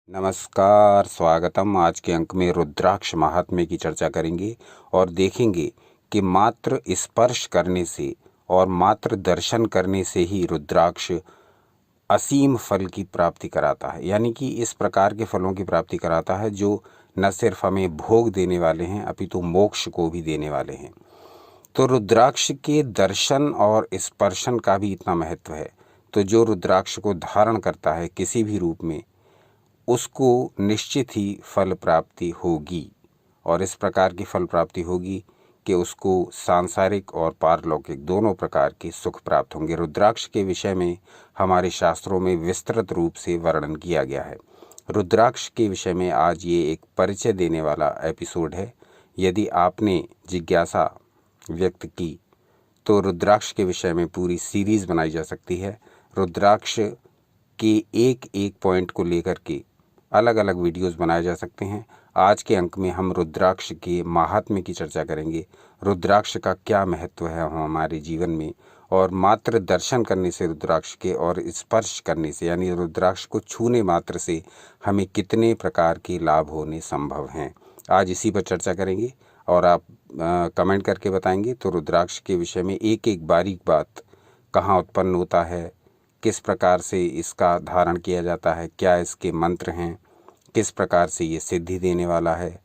नमस्कार, स्वागतम। आज के अंक में रुद्राक्ष महात्म्य की चर्चा करेंगे और देखेंगे कि मात्र स्पर्श करने से और मात्र दर्शन करने से ही रुद्राक्ष असीम फल की प्राप्ति कराता है। यानी कि इस प्रकार के फलों की प्राप्ति कराता है जो न सिर्फ हमें भोग देने वाले हैं अपितु मोक्ष को भी देने वाले हैं। तो रुद्राक्ष के दर्शन और स्पर्शन का भी इतना महत्व है। तो जो रुद्राक्ष को धारण करता है किसी भी रूप में, उसको निश्चित ही फल प्राप्ति होगी। और इस प्रकार की फल प्राप्ति होगी कि उसको सांसारिक और पारलौकिक दोनों प्रकार के सुख प्राप्त होंगे। रुद्राक्ष के विषय में हमारे शास्त्रों में विस्तृत रूप से वर्णन किया गया है। रुद्राक्ष के विषय में आज ये एक परिचय देने वाला एपिसोड है। यदि आपने जिज्ञासा व्यक्त की तो रुद्राक्ष के विषय में पूरी सीरीज बनाई जा सकती है। रुद्राक्ष के एक एक पॉइंट को लेकर के अलग अलग वीडियोस बनाए जा सकते हैं। आज के अंक में हम रुद्राक्ष के महात्म्य की चर्चा करेंगे। रुद्राक्ष का क्या महत्व है हमारे जीवन में, और मात्र दर्शन करने से रुद्राक्ष के और स्पर्श करने से यानी रुद्राक्ष को छूने मात्र से हमें कितने प्रकार के लाभ होने संभव हैं। आज इसी पर चर्चा करेंगे और आप कमेंट करके बताएंगे तो रुद्राक्ष के विषय में एक एक बारीक बात, कहाँ उत्पन्न होता है, किस प्रकार से इसका धारण किया जाता है, क्या इसके मंत्र हैं, किस प्रकार से ये सिद्धि देने वाला है,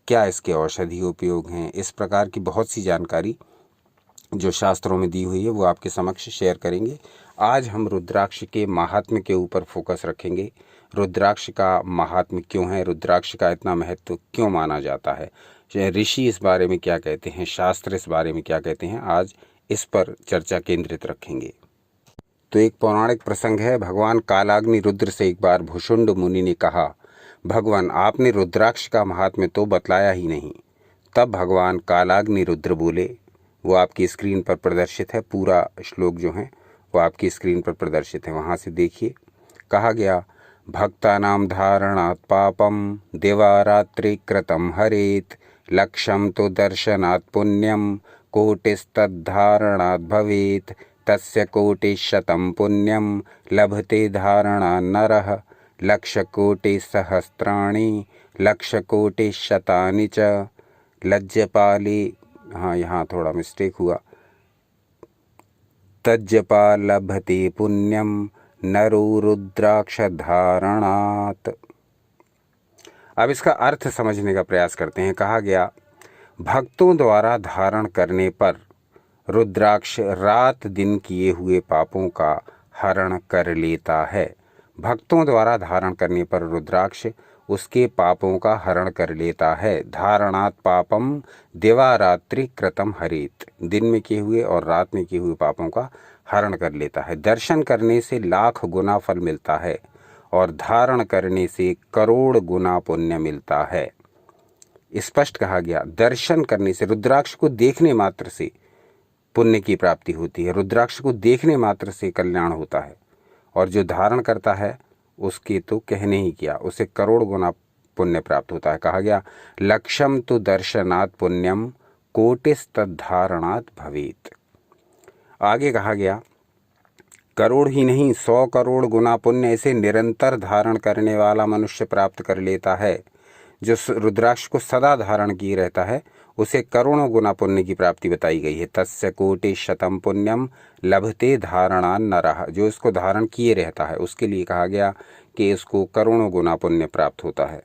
क्या इसके औषधि उपयोग हैं, इस प्रकार की बहुत सी जानकारी जो शास्त्रों में दी हुई है वो आपके समक्ष शेयर करेंगे। आज हम रुद्राक्ष के महात्म्य के ऊपर फोकस रखेंगे। रुद्राक्ष का महात्म्य क्यों है, रुद्राक्ष का इतना महत्व क्यों माना जाता है, ऋषि इस बारे में क्या कहते हैं, शास्त्र इस बारे में क्या कहते हैं, आज इस पर चर्चा केंद्रित रखेंगे। तो एक पौराणिक प्रसंग है। भगवान कालाग्नि रुद्र से एक बार भुषुंड मुनि ने कहा, भगवान आपने रुद्राक्ष का महात्म्य तो बतलाया ही नहीं। तब भगवान कालाग्नि रुद्र बोले, वो आपकी स्क्रीन पर प्रदर्शित है, पूरा श्लोक जो है वो आपकी स्क्रीन पर प्रदर्शित है, वहाँ से देखिए। कहा गया, भक्तानां धारणात् पापम दिवारात्रि कृतं हरेत्, लक्ष्यं तो दर्शनात् पुण्यं कोटिस्तद्धारणात् भवेत्, तस्य कोटिशतं पुण्यं लभते धारणा नरः, लक्षकोटिसहस्राणि लक्षकोटिशतानि च लज्जपाले, हाँ यहाँ थोड़ा मिस्टेक हुआ, तज्जपा लभते पुण्यम नरो रुद्राक्ष धारणात्। अब इसका अर्थ समझने का प्रयास करते हैं। कहा गया, भक्तों द्वारा धारण करने पर रुद्राक्ष रात दिन किए हुए पापों का हरण कर लेता है। भक्तों द्वारा धारण करने पर रुद्राक्ष उसके पापों का हरण कर लेता है। धारणात् पापम दिवारात्रि कृतं हरेत्, दिन में किए हुए और रात में किए हुए पापों का हरण कर लेता है। दर्शन करने से लाख गुना फल मिलता है और धारण करने से करोड़ गुना पुण्य मिलता है। स्पष्ट कहा गया, दर्शन करने से, रुद्राक्ष को देखने मात्र से पुण्य की प्राप्ति होती है। रुद्राक्ष को देखने मात्र से कल्याण होता है, और जो धारण करता है उसके तो कहने ही क्या, उसे करोड़ गुना पुण्य प्राप्त होता है। कहा गया, लक्ष्यम तो दर्शनात् पुण्यम कोटिस्तद्धारणात् भवेत्। आगे कहा गया, करोड़ ही नहीं 100 करोड़ गुना पुण्य इसे निरंतर धारण करने वाला मनुष्य प्राप्त कर लेता है। जो रुद्राक्ष को सदा धारण किए रहता है उसे करोड़ों गुना पुण्य की प्राप्ति बताई गई है। तस्य कोटिशतं पुण्यम लभते धारणा नरः, जो इसको धारण किए रहता है उसके लिए कहा गया कि इसको करोड़ों गुना पुण्य प्राप्त होता है।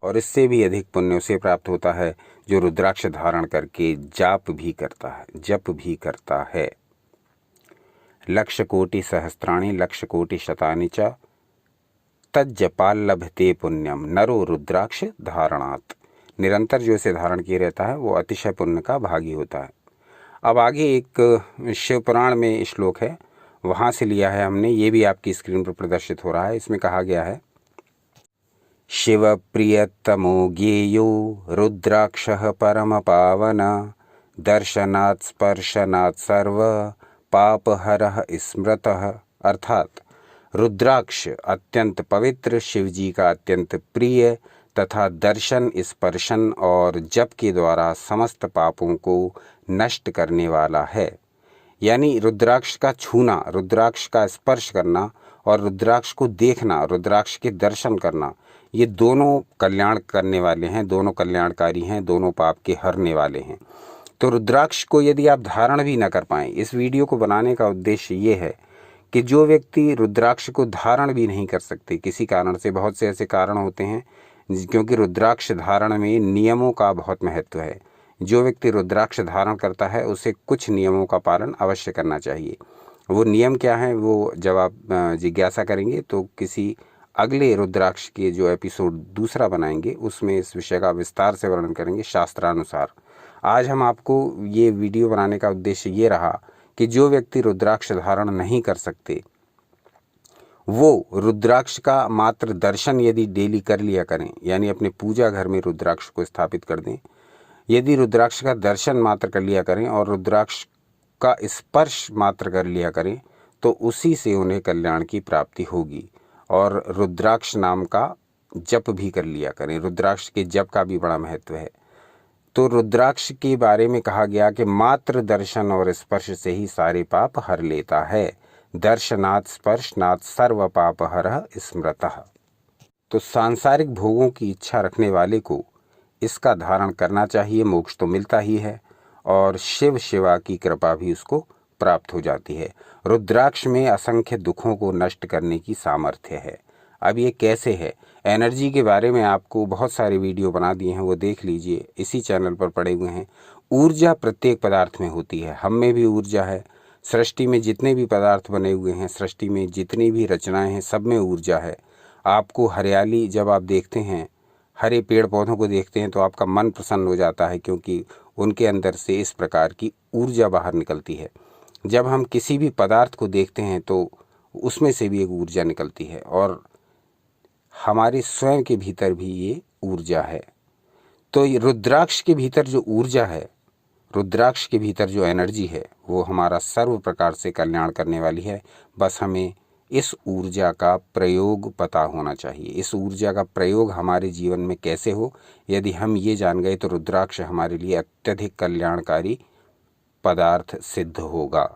और इससे भी अधिक पुण्य उसे प्राप्त होता है जो रुद्राक्ष धारण करके जप भी करता है। लक्ष कोटि सहस्त्राणि लक्ष कोटि शतानि च तज्जपाल लभते पुण्यम नरो रुद्राक्ष धारणात्। निरंतर जो इसे धारण किए रहता है वो अतिशय पुण्य का भागी होता है। अब आगे एक शिव पुराण में श्लोक है, वहाँ से लिया है हमने, ये भी आपकी स्क्रीन पर प्रदर्शित हो रहा है। इसमें कहा गया है, शिव प्रियतमो ज्ञेयो रुद्राक्षः परम पावन, दर्शनात् स्पर्शनात् सर्व पापहरः स्मृतः। अर्थात रुद्राक्ष अत्यंत पवित्र, शिव जी का अत्यंत प्रिय तथा दर्शन, स्पर्शन और जप के द्वारा समस्त पापों को नष्ट करने वाला है। यानी रुद्राक्ष का छूना, रुद्राक्ष का स्पर्श करना और रुद्राक्ष को देखना, रुद्राक्ष के दर्शन करना, ये दोनों कल्याण करने वाले हैं, दोनों कल्याणकारी हैं, दोनों पाप के हरने वाले हैं। तो रुद्राक्ष को यदि आप धारण भी न कर पाएँ, इस वीडियो को बनाने का उद्देश्य ये है कि जो व्यक्ति रुद्राक्ष को धारण भी नहीं कर सकते किसी कारण से, बहुत से ऐसे कारण होते हैं, क्योंकि रुद्राक्ष धारण में नियमों का बहुत महत्व है। जो व्यक्ति रुद्राक्ष धारण करता है उसे कुछ नियमों का पालन अवश्य करना चाहिए। वो नियम क्या हैं वो जब आप जिज्ञासा करेंगे तो किसी अगले रुद्राक्ष के जो एपिसोड दूसरा बनाएंगे उसमें इस विषय का विस्तार से वर्णन करेंगे शास्त्रानुसार। आज हम आपको ये वीडियो बनाने का उद्देश्य ये रहा कि जो व्यक्ति रुद्राक्ष धारण नहीं कर सकते वो रुद्राक्ष का मात्र दर्शन यदि डेली कर लिया करें, यानी अपने पूजा घर में रुद्राक्ष को स्थापित कर दें, यदि रुद्राक्ष का दर्शन मात्र कर लिया करें और रुद्राक्ष का स्पर्श मात्र कर लिया करें तो उसी से उन्हें कल्याण की प्राप्ति होगी। और रुद्राक्ष नाम का जप भी कर लिया करें। रुद्राक्ष के जप का भी बड़ा महत्व है। तो रुद्राक्ष के बारे में कहा गया कि मात्र दर्शन और स्पर्श से ही सारे पाप हर लेता है। दर्शनात् स्पर्शनात् सर्व पाप हरः स्मृतः। तो सांसारिक भोगों की इच्छा रखने वाले को इसका धारण करना चाहिए, मोक्ष तो मिलता ही है और शिव शिवा की कृपा भी उसको प्राप्त हो जाती है। रुद्राक्ष में असंख्य दुखों को नष्ट करने की सामर्थ्य है। अब ये कैसे है, एनर्जी के बारे में आपको बहुत सारे वीडियो बना दिए हैं, वो देख लीजिए, इसी चैनल पर पड़े हुए हैं। ऊर्जा प्रत्येक पदार्थ में होती है, हम में भी ऊर्जा है। सृष्टि में जितने भी पदार्थ बने हुए हैं, सृष्टि में जितनी भी रचनाएं हैं, सब में ऊर्जा है। आपको हरियाली जब आप देखते हैं, हरे पेड़ पौधों को देखते हैं तो आपका मन प्रसन्न हो जाता है, क्योंकि उनके अंदर से इस प्रकार की ऊर्जा बाहर निकलती है। जब हम किसी भी पदार्थ को देखते हैं तो उसमें से भी एक ऊर्जा निकलती है और हमारे स्वयं के भीतर भी ये ऊर्जा है। तो ये रुद्राक्ष के भीतर जो ऊर्जा है, रुद्राक्ष के भीतर जो एनर्जी है, वो हमारा सर्व प्रकार से कल्याण करने वाली है। बस हमें इस ऊर्जा का प्रयोग पता होना चाहिए। इस ऊर्जा का प्रयोग हमारे जीवन में कैसे हो, यदि हम ये जान गए तो रुद्राक्ष हमारे लिए अत्यधिक कल्याणकारी पदार्थ सिद्ध होगा।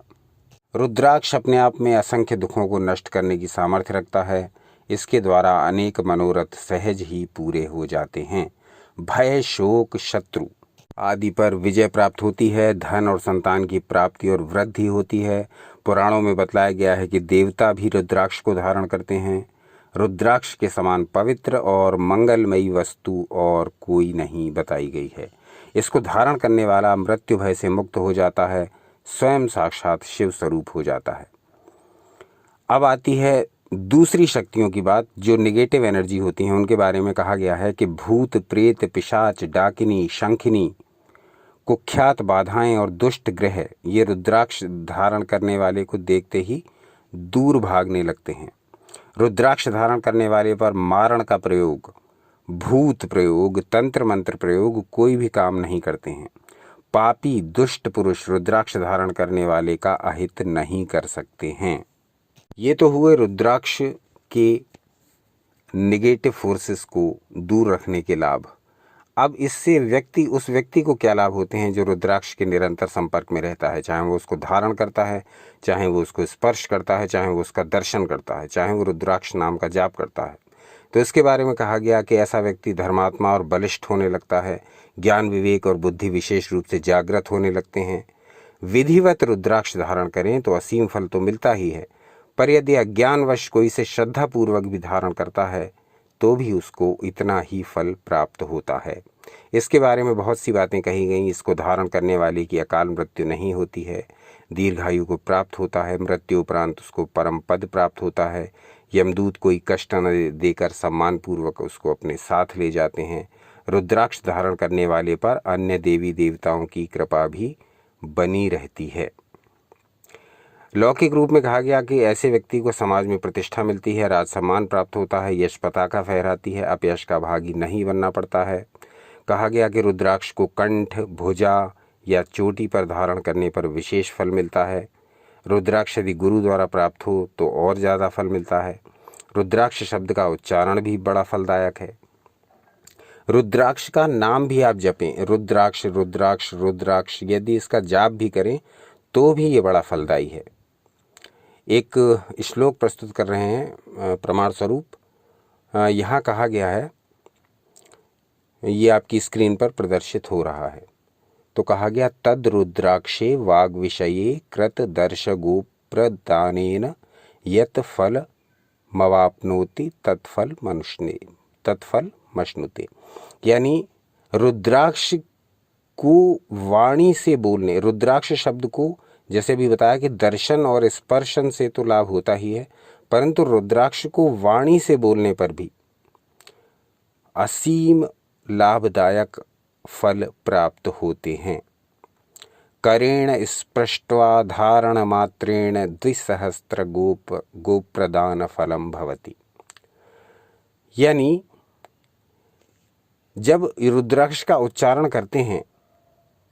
रुद्राक्ष अपने आप में असंख्य दुखों को नष्ट करने की सामर्थ्य रखता है। इसके द्वारा अनेक मनोरथ सहज ही पूरे हो जाते हैं। भय, शोक, शत्रु आदि पर विजय प्राप्त होती है। धन और संतान की प्राप्ति और वृद्धि होती है। पुराणों में बतलाया गया है कि देवता भी रुद्राक्ष को धारण करते हैं। रुद्राक्ष के समान पवित्र और मंगलमयी वस्तु और कोई नहीं बताई गई है। इसको धारण करने वाला मृत्यु भय से मुक्त हो जाता है, स्वयं साक्षात शिव स्वरूप हो जाता है। अब आती है दूसरी शक्तियों की बात, जो नेगेटिव एनर्जी होती हैं उनके बारे में कहा गया है कि भूत, प्रेत, पिशाच, डाकिनी, शंखिनी, कुख्यात बाधाएं और दुष्ट ग्रह ये रुद्राक्ष धारण करने वाले को देखते ही दूर भागने लगते हैं। रुद्राक्ष धारण करने वाले पर मारण का प्रयोग, भूत प्रयोग, तंत्र मंत्र प्रयोग कोई भी काम नहीं करते हैं। पापी दुष्ट पुरुष रुद्राक्ष धारण करने वाले का अहित नहीं कर सकते हैं। ये तो हुए रुद्राक्ष के नेगेटिव फोर्सेस को दूर रखने के लाभ। अब इससे उस व्यक्ति को क्या लाभ होते हैं जो रुद्राक्ष के निरंतर संपर्क में रहता है, चाहे वो उसको धारण करता है, चाहे वो उसको स्पर्श करता है, चाहे वो उसका दर्शन करता है, चाहे वो रुद्राक्ष नाम का जाप करता है। तो इसके बारे में कहा गया कि ऐसा व्यक्ति धर्मात्मा और बलिष्ठ होने लगता है। ज्ञान, विवेक और बुद्धि विशेष रूप से जागृत होने लगते हैं। विधिवत रुद्राक्ष धारण करें तो असीम फल तो मिलता ही है, पर यदि अज्ञानवश कोई इसे श्रद्धापूर्वक भी धारण करता है तो भी उसको इतना ही फल प्राप्त होता है। इसके बारे में बहुत सी बातें कही गई। इसको धारण करने वाले की अकाल मृत्यु नहीं होती है, दीर्घायु को प्राप्त होता है, मृत्यु उपरांत उसको परम पद प्राप्त होता है, यमदूत कोई कष्ट न देकर सम्मानपूर्वक उसको अपने साथ ले जाते हैं। रुद्राक्ष धारण करने वाले पर अन्य देवी देवताओं की कृपा भी बनी रहती है। लौकिक रूप में कहा गया कि ऐसे व्यक्ति को समाज में प्रतिष्ठा मिलती है, राज सम्मान प्राप्त होता है, यश पताका फहराती है, अपयश का भागी नहीं बनना पड़ता है। कहा गया कि रुद्राक्ष को कंठ, भुजा या चोटी पर धारण करने पर विशेष फल मिलता है। रुद्राक्ष यदि गुरु द्वारा प्राप्त हो तो और ज़्यादा फल मिलता है। रुद्राक्ष शब्द का उच्चारण भी बड़ा फलदायक है। रुद्राक्ष का नाम भी आप जपें, रुद्राक्ष रुद्राक्ष रुद्राक्ष, यदि इसका जाप भी करें तो भी ये बड़ा फलदायी है। एक श्लोक प्रस्तुत कर रहे हैं प्रमाण स्वरूप। यहाँ कहा गया है, ये आपकी स्क्रीन पर प्रदर्शित हो रहा है। तो कहा गया, तद रुद्राक्षे वाग विषये कृत दर्शगो प्रदानेन यत फल मवाप्नोति तत्फल मश्नुते। यानी रुद्राक्ष को वाणी से बोलने, रुद्राक्ष शब्द को जैसे भी बताया कि दर्शन और स्पर्शन से तो लाभ होता ही है, परंतु रुद्राक्ष को वाणी से बोलने पर भी असीम लाभदायक फल प्राप्त होते हैं। करेण स्पृष्ट्वा धारण मात्रेण 2,000 गोप्रदान फलम भवति। यानी जब रुद्राक्ष का उच्चारण करते हैं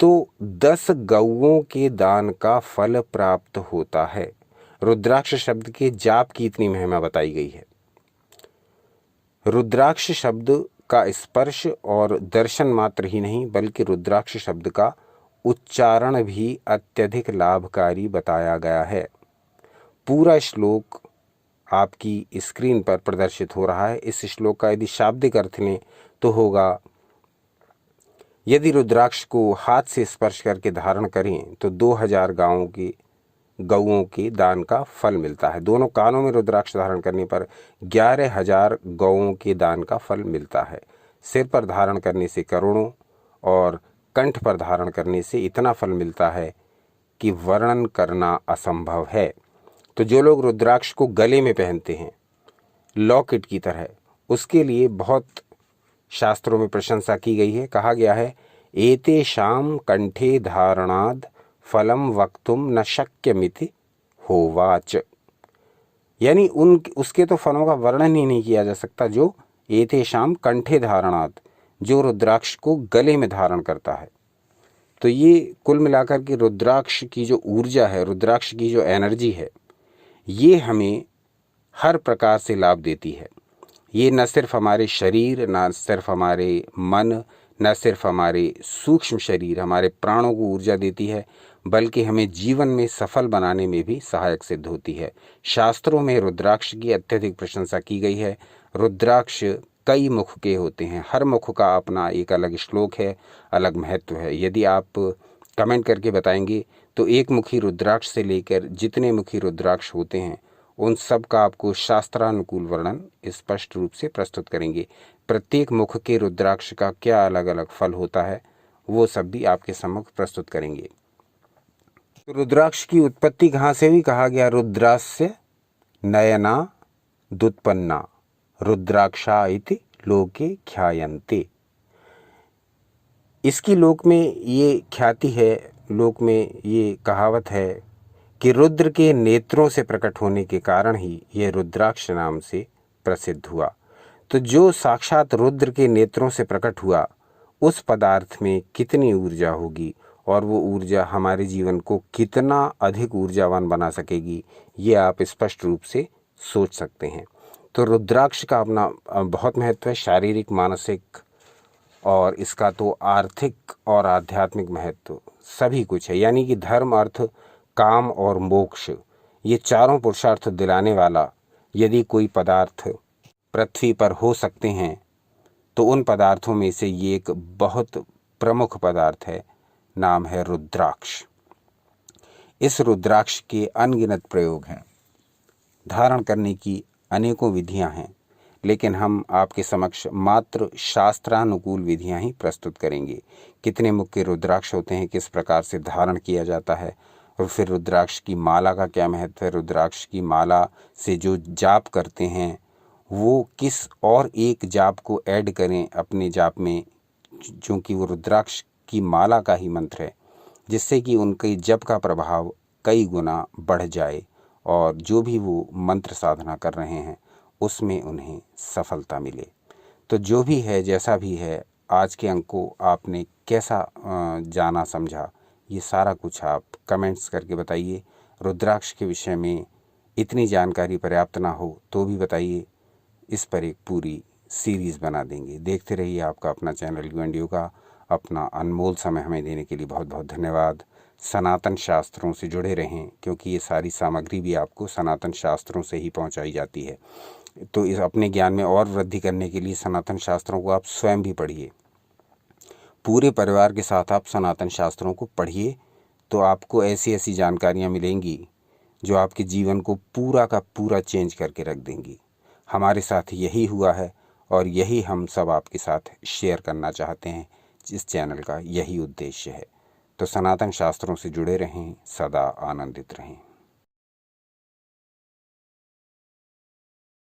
तो 10 गौओं के दान का फल प्राप्त होता है। रुद्राक्ष शब्द के जाप की इतनी महिमा बताई गई है। रुद्राक्ष शब्द का स्पर्श और दर्शन मात्र ही नहीं, बल्कि रुद्राक्ष शब्द का उच्चारण भी अत्यधिक लाभकारी बताया गया है। पूरा श्लोक आपकी स्क्रीन पर प्रदर्शित हो रहा है। इस श्लोक का यदि शाब्दिक अर्थ लें तो होगा, यदि रुद्राक्ष को हाथ से स्पर्श करके धारण करें तो 2000 गौओं के दान का फल मिलता है। दोनों कानों में रुद्राक्ष धारण करने पर 11,000 गौओं के दान का फल मिलता है। सिर पर धारण करने से करोड़ों और कंठ पर धारण करने से इतना फल मिलता है कि वर्णन करना असंभव है। तो जो लोग रुद्राक्ष को गले में पहनते हैं लॉकेट की तरह, उसके लिए बहुत शास्त्रों में प्रशंसा की गई है। कहा गया है, एतेषां कंठे धारणाद फलम वक्तुम न शक्यमिति होवाच। यानी उसके तो फलों का वर्णन ही नहीं किया जा सकता। जो एतेषां कंठे धारणाद, जो रुद्राक्ष को गले में धारण करता है। तो ये कुल मिलाकर के रुद्राक्ष की जो ऊर्जा है, रुद्राक्ष की जो एनर्जी है, ये हमें हर प्रकार से लाभ देती है। ये न सिर्फ हमारे शरीर, न सिर्फ हमारे मन, न सिर्फ हमारे सूक्ष्म शरीर, हमारे प्राणों को ऊर्जा देती है, बल्कि हमें जीवन में सफल बनाने में भी सहायक सिद्ध होती है। शास्त्रों में रुद्राक्ष की अत्यधिक प्रशंसा की गई है। रुद्राक्ष कई मुख के होते हैं, हर मुख का अपना एक अलग श्लोक है, अलग महत्व है। यदि आप कमेंट करके बताएंगे तो एक मुखी रुद्राक्ष से लेकर जितने मुखी रुद्राक्ष होते हैं उन सब का आपको शास्त्रानुकूल वर्णन स्पष्ट रूप से प्रस्तुत करेंगे। प्रत्येक मुख के रुद्राक्ष का क्या अलग अलग फल होता है वो सब भी आपके सम्मुख प्रस्तुत करेंगे। तो रुद्राक्ष की उत्पत्ति कहाँ से हुई? कहा गया, रुद्रास्य नयना दुत्पन्ना रुद्राक्षा इति लोके ख्यायन्ते। इसकी लोक में ये ख्याति है, लोक में ये कहावत है कि रुद्र के नेत्रों से प्रकट होने के कारण ही यह रुद्राक्ष नाम से प्रसिद्ध हुआ। तो जो साक्षात रुद्र के नेत्रों से प्रकट हुआ, उस पदार्थ में कितनी ऊर्जा होगी और वो ऊर्जा हमारे जीवन को कितना अधिक ऊर्जावान बना सकेगी, ये आप स्पष्ट रूप से सोच सकते हैं। तो रुद्राक्ष का अपना बहुत महत्व है, शारीरिक, मानसिक, और इसका तो आर्थिक और आध्यात्मिक महत्व सभी कुछ है। यानी कि धर्म, अर्थ, काम और मोक्ष, ये चारों पुरुषार्थ दिलाने वाला यदि कोई पदार्थ पृथ्वी पर हो सकते हैं तो उन पदार्थों में से ये एक बहुत प्रमुख पदार्थ है, नाम है रुद्राक्ष। इस रुद्राक्ष के अनगिनत प्रयोग हैं, धारण करने की अनेकों विधियां हैं, लेकिन हम आपके समक्ष मात्र शास्त्रानुकूल विधियां ही प्रस्तुत करेंगे। कितने मुख के रुद्राक्ष होते हैं, किस प्रकार से धारण किया जाता है, और फिर रुद्राक्ष की माला का क्या महत्व है, रुद्राक्ष की माला से जो जाप करते हैं वो किस और एक जाप को ऐड करें अपने जाप में, क्योंकि वो रुद्राक्ष की माला का ही मंत्र है, जिससे कि उनके जप का प्रभाव कई गुना बढ़ जाए और जो भी वो मंत्र साधना कर रहे हैं उसमें उन्हें सफलता मिले। तो जो भी है, जैसा भी है, आज के अंक को आपने कैसा जाना, समझा, ये सारा कुछ आप कमेंट्स करके बताइए। रुद्राक्ष के विषय में इतनी जानकारी पर्याप्त ना हो तो भी बताइए, इस पर एक पूरी सीरीज़ बना देंगे। देखते रहिए आपका अपना चैनल UNDU का। अपना अनमोल समय हमें देने के लिए बहुत बहुत धन्यवाद। सनातन शास्त्रों से जुड़े रहें, क्योंकि ये सारी सामग्री भी आपको सनातन शास्त्रों से ही पहुंचाई जाती है। तो इस अपने ज्ञान में और वृद्धि करने के लिए सनातन शास्त्रों को आप स्वयं भी पढ़िए, पूरे परिवार के साथ आप सनातन शास्त्रों को पढ़िए, तो आपको ऐसी ऐसी जानकारियाँ मिलेंगी जो आपके जीवन को पूरा का पूरा चेंज करके रख देंगी। हमारे साथ यही हुआ है और यही हम सब आपके साथ शेयर करना चाहते हैं। इस चैनल का यही उद्देश्य है। तो सनातन शास्त्रों से जुड़े रहें, सदा आनंदित रहें।